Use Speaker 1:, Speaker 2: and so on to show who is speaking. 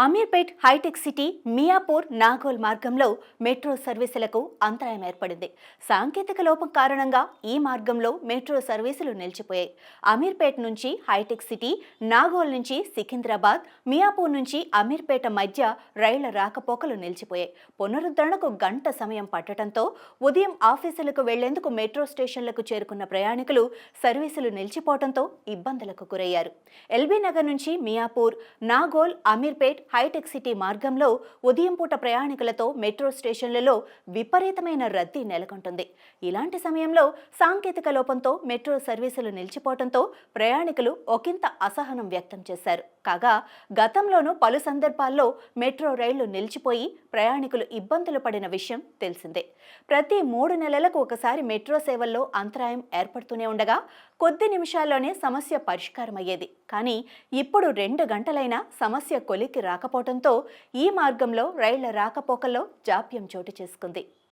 Speaker 1: Ameerpet hitech city Miyapur Nagole మార్గంలో metro సర్వీసులకు అంతరాయం ఏర్పడింది. సాంకేతిక లోపం కారణంగా ఈ మార్గంలో మెట్రో సర్వీసులు నిలిచిపోయాయి. అమీర్పేట్ నుంచి హైటెక్ సిటీ, నాగోల్ నుంచి సికింద్రాబాద్, మియాపూర్ నుంచి అమీర్పేట మధ్య రైళ్ల రాకపోకలు నిలిచిపోయాయి. పునరుద్ధరణకు గంట సమయం పట్టడంతో ఉదయం ఆఫీసులకు వెళ్లేందుకు మెట్రో స్టేషన్లకు చేరుకున్న ప్రయాణికులు సర్వీసులు నిలిచిపోవడంతో ఇబ్బందులకు గురయ్యారు. ఎల్బీ నగర్ నుంచి మియాపూర్, నాగోల్, అమీర్పేట్ హైటెక్ సిటీ మార్గంలో ఉదయం పూట ప్రయాణికులతో మెట్రో స్టేషన్లలో విపరీతమైన రద్దీ నెలకొంటుంది. ఇలాంటి సమయంలో సాంకేతిక లోపంతో మెట్రో సర్వీసులు నిలిచిపోవడంతో ప్రయాణికులు ఒకంత అసహనం వ్యక్తం చేశారు. కాగా గతంలోనూ పలు సందర్భాల్లో మెట్రో రైళ్లు నిలిచిపోయి ప్రయాణికులు ఇబ్బందులు పడిన విషయం తెలిసిందే. ప్రతి 3 నెలలకు ఒకసారి మెట్రో సేవల్లో అంతరాయం ఏర్పడుతూనే ఉండగా కొద్ది నిమిషాల్లోనే సమస్య పరిష్కారమయ్యేది. కానీ ఇప్పుడు 2 గంటలైనా సమస్య కొలిక్కి రాకపోవడంతో ఈ మార్గంలో రైళ్ల రాకపోకల్లో జాప్యం చోటు చేసుకుంది.